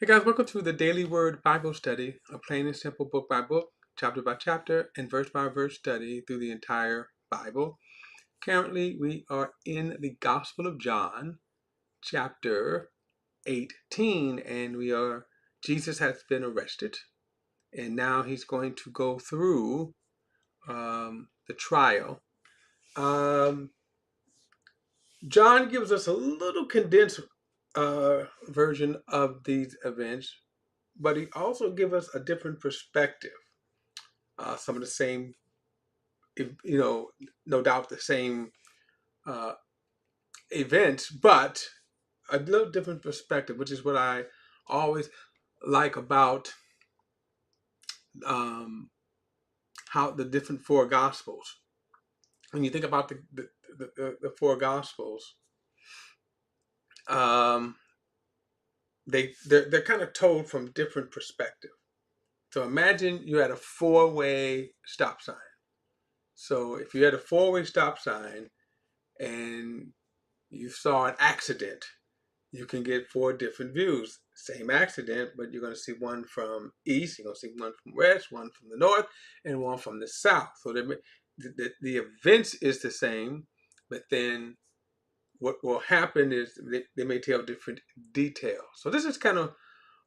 Hey guys, welcome to the Daily Word Bible Study, a plain and simple book by book, chapter by chapter, and verse by verse study through the entire Bible. Currently, we are in the Gospel of John, chapter 18, and Jesus has been arrested, and now he's going to go through the trial. John gives us a little condensed version of these events, but he also gives us a different perspective. Some of the same, no doubt the same uh, events, but a little different perspective, which is what I always like about um, how the different four Gospels. When you think about the four Gospels, um, they're kind of told from different perspectives. So imagine you had a four-way stop sign. So if you had a four-way stop sign and you saw an accident, you can get four different views. Same accident, but you're going to see one from east, you're going to see one from west, one from the north, and one from the south. So the events is the same, but then what will happen is they may tell different details. So this is kind of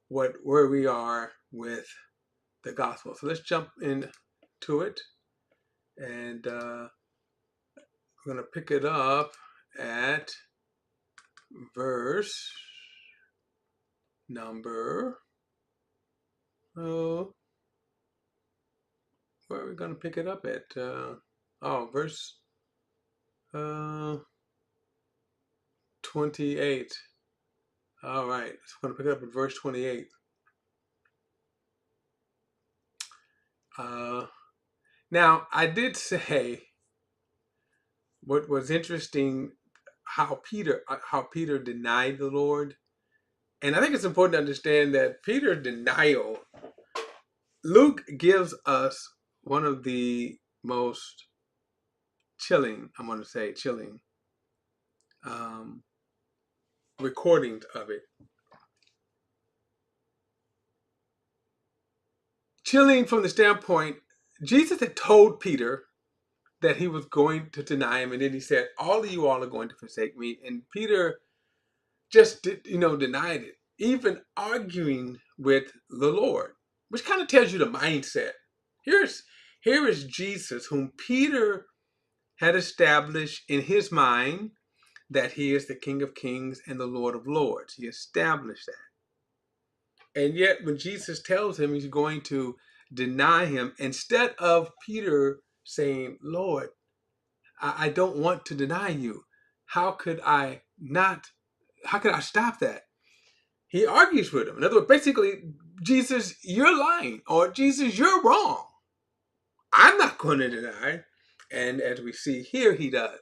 where we are with the gospel. So let's jump into it, and we're going to pick it up at verse number, where are we going to pick it up at? Verse 28. All right, so we're going to pick it up at verse 28. Now, I did say what was interesting, how Peter denied the Lord. And I think it's important to understand that Peter's denial, Luke gives us one of the most chilling, I'm going to say chilling, recordings of it. Chilling from the standpoint, Jesus had told Peter that he was going to deny him, and then he said, all of you all are going to forsake me. And Peter just denied it, even arguing with the Lord, which kind of tells you the mindset. Here is Jesus, whom Peter had established in his mind that he is the King of Kings and the Lord of Lords. He established that. And yet when Jesus tells him he's going to deny him, instead of Peter saying, Lord, I don't want to deny you. How could I stop that? He argues with him. In other words, basically, Jesus, you're lying, or Jesus, you're wrong. I'm not going to deny. And as we see here, he does.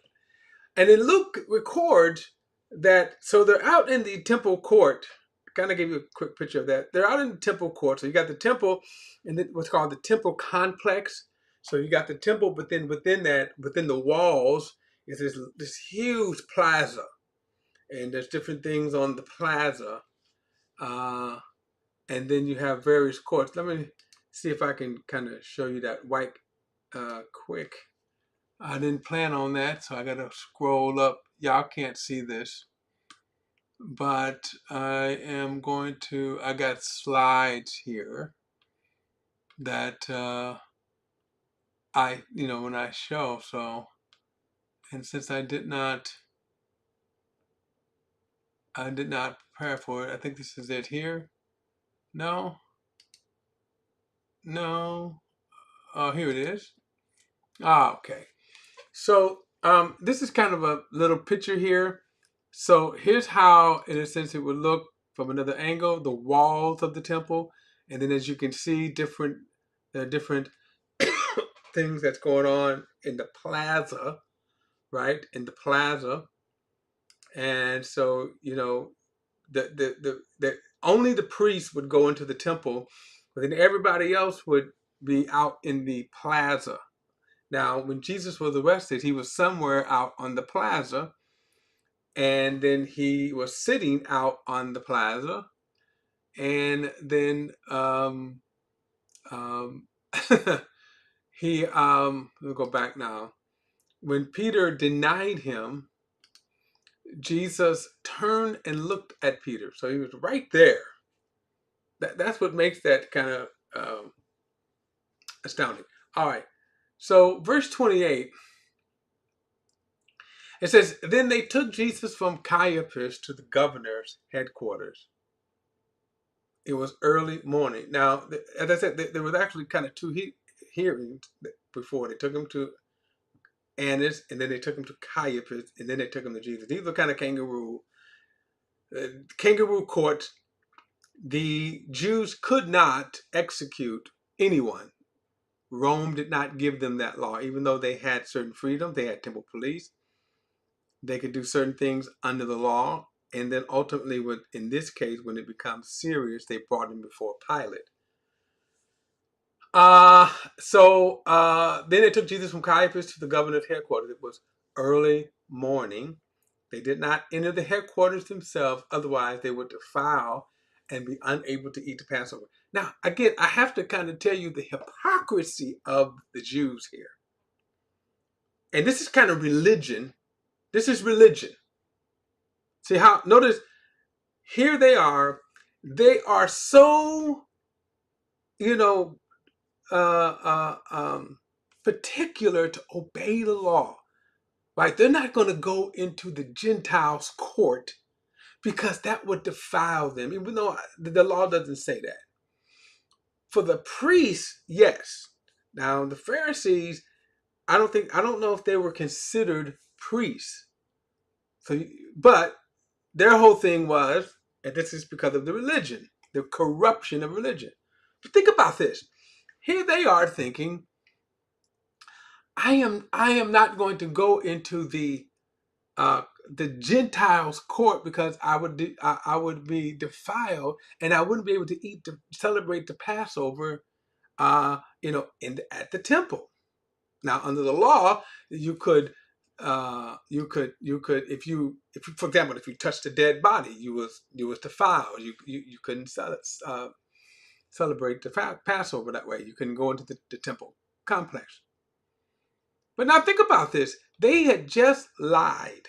And then Luke records that, so they're out in the temple court. Kind of give you a quick picture of that. They're out in the temple court. So you got the temple and what's called the temple complex. So you got the temple, but then within the walls, is this huge plaza. And there's different things on the plaza. And then you have various courts. Let me see if I can kind of show you that white quick. I didn't plan on that, so I got to scroll up. Y'all can't see this, but I got slides here that when I show, so, and since I did not prepare for it, I think this is it here. No. Oh, here it is. Okay. So this is kind of a little picture here. So here's how, in a sense, it would look from another angle, the walls of the temple. And then as you can see, there are different things that's going on in the plaza, right? In the plaza. And so, the only the priests would go into the temple, but then everybody else would be out in the plaza. Now, when Jesus was arrested, he was somewhere out on the plaza, and then he was sitting out on the plaza, And then um, we'll go back now. When Peter denied him, Jesus turned and looked at Peter. So he was right there. That's what makes that kind of astounding. All right. So verse 28, it says, then they took Jesus from Caiaphas to the governor's headquarters. It was early morning. Now, as I said, there was actually kind of two hearings before. They took him to Annas, and then they took him to Caiaphas, and then they took him to Jesus. These were kind of kangaroo courts. The Jews could not execute anyone. Rome did not give them that law, even though they had certain freedom. They had temple police. They could do certain things under the law. And then ultimately, in this case, when it becomes serious, they brought him before Pilate. Then they took Jesus from Caiaphas to the governor's headquarters. It was early morning. They did not enter the headquarters themselves, otherwise they would defile and be unable to eat the Passover. Now, again, I have to kind of tell you the hypocrisy of the Jews here. And this is kind of religion. This is religion. See how, notice, here they are so, particular to obey the law, right? They're not going to go into the Gentiles' court because that would defile them, even though the law doesn't say that. For the priests, yes. Now, the Pharisees, I don't know if they were considered priests. But their whole thing was, and this is because of the religion, the corruption of religion. But think about this. Here they are thinking, I am not going to go into the Gentiles' court because I would be defiled and I wouldn't be able to celebrate the Passover, at the temple. Now, under the law, you could, if you, for example, if you touched a dead body, you was defiled. You couldn't celebrate the Passover that way. You couldn't go into the temple complex. But now think about this. They had just lied.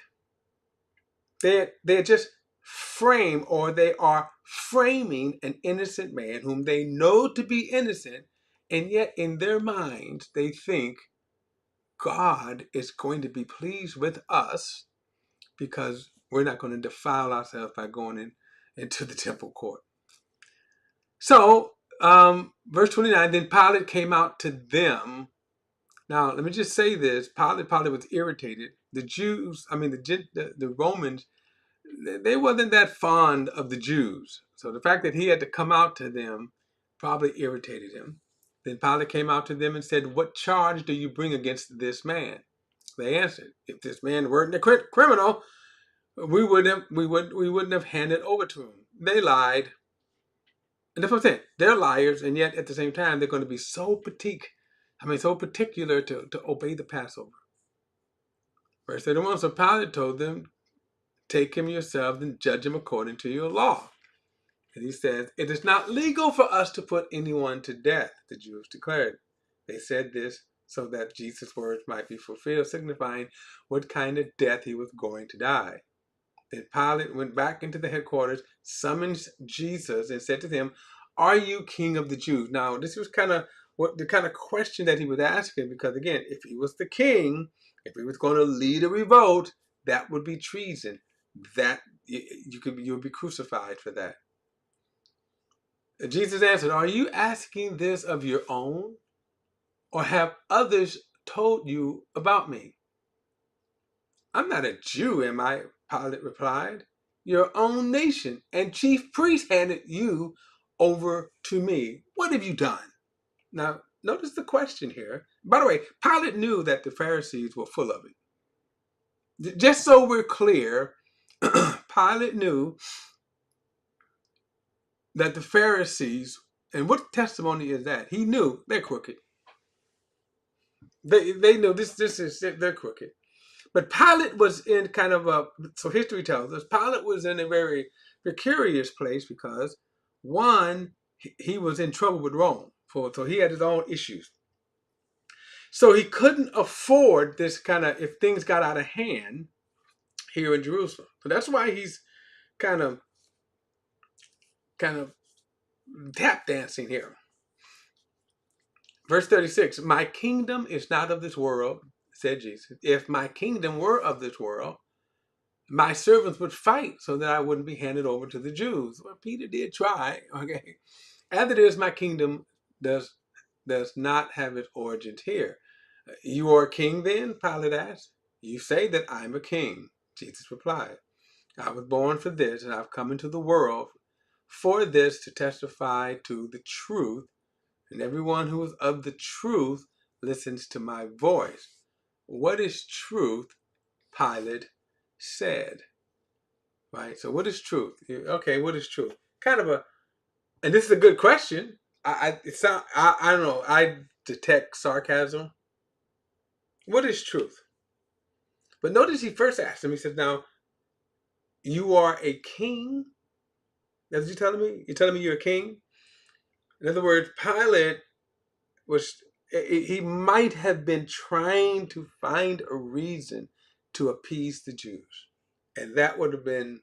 They had just framed, or they are framing, an innocent man whom they know to be innocent, and yet in their minds they think God is going to be pleased with us because we're not going to defile ourselves by going into the temple court. So, verse 29, then Pilate came out to them. Now, let me just say this. Pilate was irritated. The Jews, the Romans, they wasn't that fond of the Jews. So the fact that he had to come out to them probably irritated him. Then Pilate came out to them and said, what charge do you bring against this man? They answered, if this man weren't a criminal, we wouldn't have handed over to him. They lied. And that's what I'm saying. They're liars, and yet at the same time, they're going to be so particular to obey the Passover. Verse 31, so Pilate told them, take him yourselves and judge him according to your law. And he says, it is not legal for us to put anyone to death, the Jews declared. They said this so that Jesus' words might be fulfilled, signifying what kind of death he was going to die. Then Pilate went back into the headquarters, summoned Jesus, and said to him, are you king of the Jews? Now, this was the kind of question that he was asking, because again, if he was the king, if he was going to lead a revolt, that would be treason. That you would be crucified for that. Jesus answered, are you asking this of your own, or have others told you about me? I'm not a Jew, am I? Pilate replied. Your own nation and chief priest handed you over to me. What have you done? Now, notice the question here. By the way, Pilate knew that the Pharisees were full of it. Just so we're clear, Pilate knew that the Pharisees, and what testimony is that? He knew they're crooked. They know they're crooked. But Pilate was in kind of so history tells us, Pilate was in a very precarious place because One, he was in trouble with Rome, so he had his own issues. So he couldn't afford this kind of, if things got out of hand here in Jerusalem. So that's why he's kind of tap dancing here. Verse 36, my kingdom is not of this world, said Jesus. If my kingdom were of this world, my servants would fight so that I wouldn't be handed over to the Jews. Well, Peter did try, okay. As it is, my kingdom does not have its origins here. You are a king then? Pilate asked. You say that I'm a king, Jesus replied. I was born for this, and I've come into the world for this, to testify to the truth. And everyone who is of the truth listens to my voice. What is truth? Pilate said. Right? So what is truth? Okay, what is truth? Kind of a, and this is a good question. I don't know. I detect sarcasm. What is truth? But notice he first asked him. He says, "Now, you are a king." That's what you're telling me. You're telling me you're a king. In other words, Pilate was. He might have been trying to find a reason to appease the Jews, and that would have been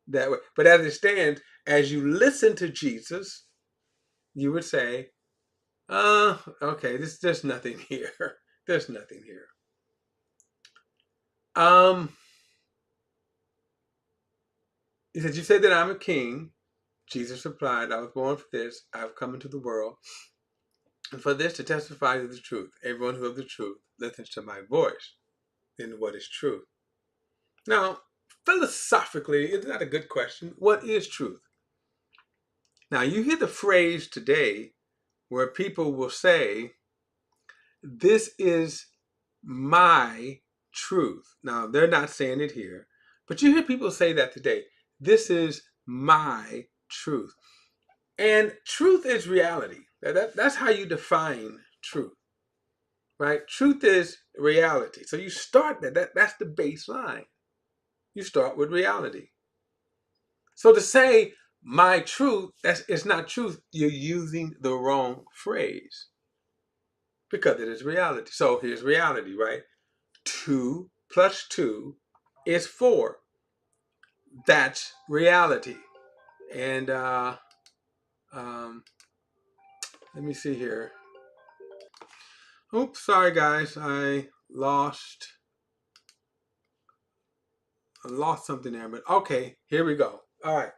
that way. But as it stands, as you listen to Jesus, you would say, okay, there's nothing here. There's nothing here. He said, you said that I'm a king. Jesus replied, I was born for this. I have come into the world, and for this to testify to the truth. Everyone who of the truth listens to my voice. Then what is truth? Now, philosophically, isn't that a good question? What is truth? Now, you hear the phrase today where people will say, this is my truth. Now, they're not saying it here, but you hear people say that today. This is my truth. And truth is reality. That's how you define truth, right? Truth is reality. So you start that's the baseline. You start with reality. So to say my truth, it's not truth. You're using the wrong phrase because it is reality. So here's reality, right? 2 plus 2 is 4. That's reality. And let me see here. Oops, sorry guys, I lost something there, but okay, here we go. All right,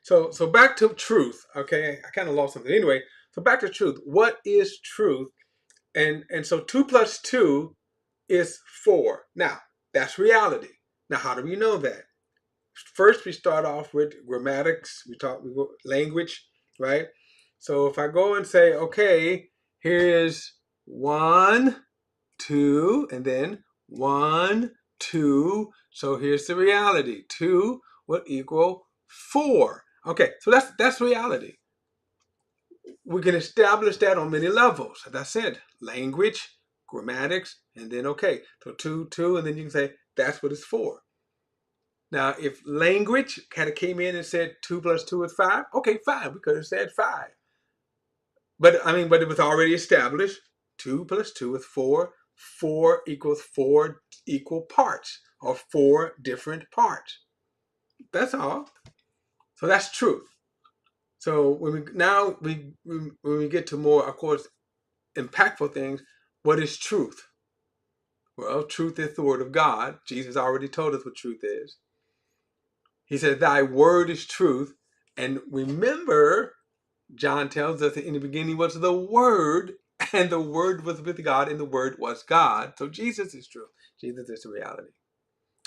so back to truth. Okay, I kind of lost something anyway. So back to truth. What is truth? And so 2 plus 2 is 4. Now that's reality. Now how do we know that? First, we start off with grammatics. We go language, right? So if I go and say, okay, here's 1, 2, and then 1, 2. So here's the reality. 2 will equal 4. Okay, so that's reality. We can establish that on many levels. As I said, language, grammatics, and then okay. So 2, 2, and then you can say that's what it's for. Now, if language kind of came in and said 2 plus 2 is 5, okay, fine, we could have said 5. But it was already established. 2 plus 2 is 4. 4 equals 4 equal parts, or 4 different parts. That's all. So that's truth. So when we get to more, of course, impactful things, what is truth? Well, truth is the word of God. Jesus already told us what truth is. He said, thy word is truth. And remember, John tells us that in the beginning was the Word, and the Word was with God, and the Word was God. So Jesus is truth. Jesus is the reality.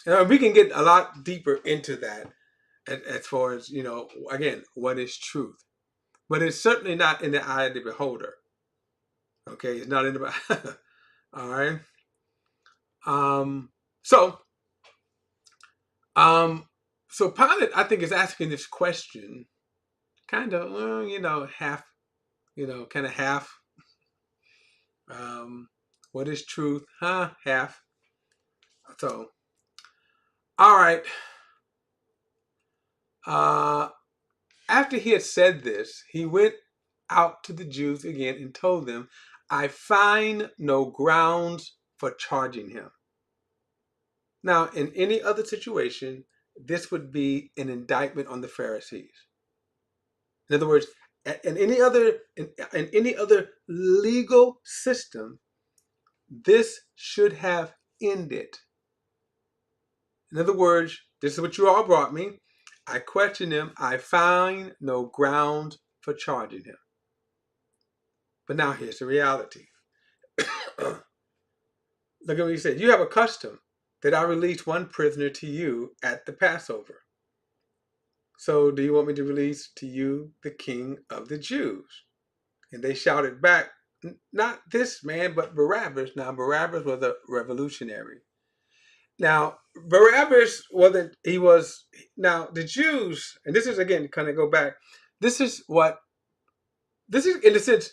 And we can get a lot deeper into that as far as, again, what is truth? But it's certainly not in the eye of the beholder. Okay, it's not in the all right. So Pilate, I think, is asking this question, kind of, half, kind of half. What is truth? Half. So, all right. After after he had said this, he went out to the Jews again and told them, I find no grounds for charging him. Now, in any other situation, this would be an indictment on the Pharisees. In other words, in any other legal system, this should have ended. In other words, this is what you all brought me. I question him. I find no ground for charging him. But now here's the reality. Look at what he said. You have a custom that I release one prisoner to you at the Passover. So do you want me to release to you the King of the Jews? And they shouted back, not this man, but Barabbas. Now, Barabbas was a revolutionary. Now, Barabbas wasn't, now the Jews, and this is again, kind of go back, this is in a sense,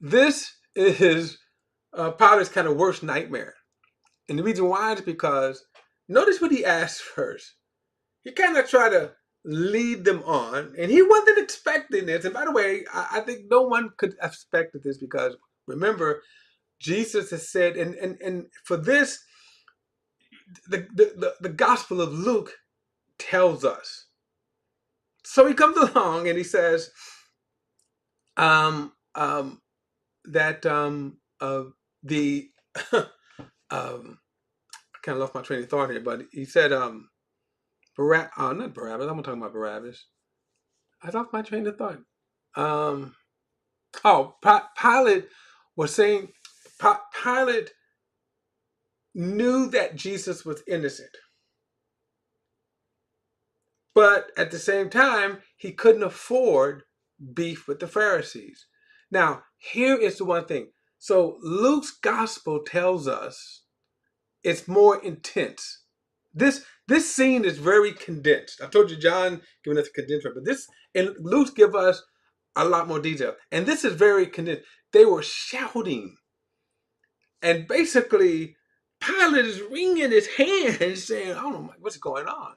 this is Pilate's kind of worst nightmare. And the reason why is because, notice what he asked first. He kind of tried to lead them on, and he wasn't expecting this. And by the way, I think no one could have expected this because, remember, Jesus has said, and for this, the Gospel of Luke tells us. So he comes along and he says that the I kind of lost my train of thought here, but he said not Barabbas. I'm talking about Barabbas. I lost my train of thought. Pilate was saying Pilate knew that Jesus was innocent. But at the same time, he couldn't afford beef with the Pharisees. Now, here is the one thing. So Luke's gospel tells us it's more intense. This scene is very condensed. I told you John giving us a condensed, but this and Luke give us a lot more detail. And this is very condensed. They were shouting. And basically, Pilate is wringing his hands saying, I don't know what's going on.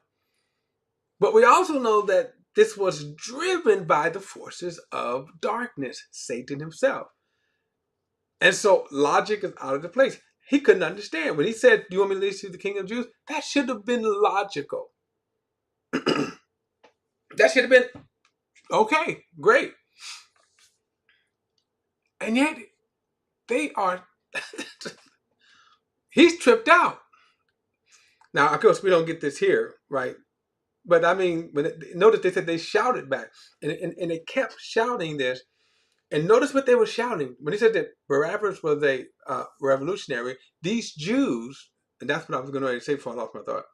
But we also know that this was driven by the forces of darkness, Satan himself. And so logic is out of the place. He couldn't understand. When he said, do you want me to release you the King of Jews? That should have been logical. That should have been, okay, great. And yet, they are, he's tripped out. Now, of course, we don't get this here, right? But I mean, notice they said they shouted back. And they kept shouting this. And notice what they were shouting. When he said that Barabbas was a revolutionary, these Jews, and that's what I was going to say before I lost my thought,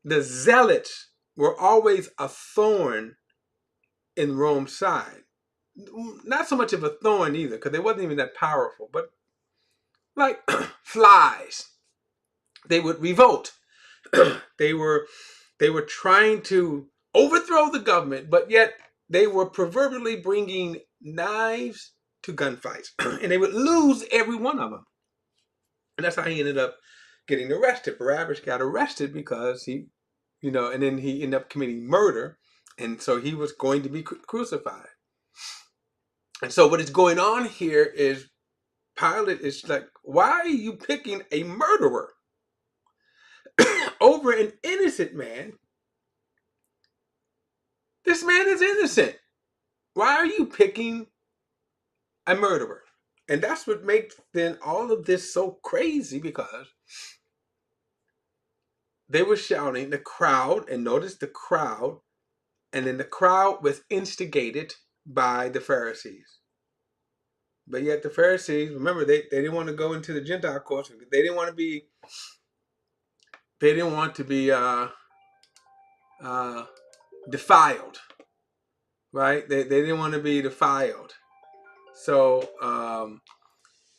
the zealots were always a thorn in Rome's side. Not so much of a thorn either, because they wasn't even that powerful, but like flies. They would revolt. They were trying to overthrow the government, but yet they were proverbially bringing knives to gunfights. And they would lose every one of them. And that's how he ended up getting arrested. Barabbas got arrested because he, and then he ended up committing murder. And so he was going to be crucified. And so what is going on here is Pilate is like, why are you picking a murderer over an innocent man? This man is innocent. Why are you picking a murderer? And that's what makes then all of this so crazy, because they were shouting, the crowd, and notice the crowd, and then the crowd was instigated by the Pharisees. But yet the Pharisees, remember, they didn't want to go into the Gentile course. They didn't want to be defiled, right? They didn't want to be defiled. So,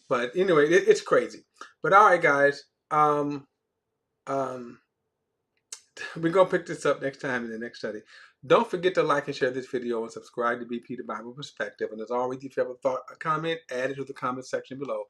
but anyway, it's crazy. But all right, guys, we're gonna pick this up next time in the next study. Don't forget to like and share this video and subscribe to BP the Bible Perspective. And as always, if you have a thought, a comment, add it to the comment section below.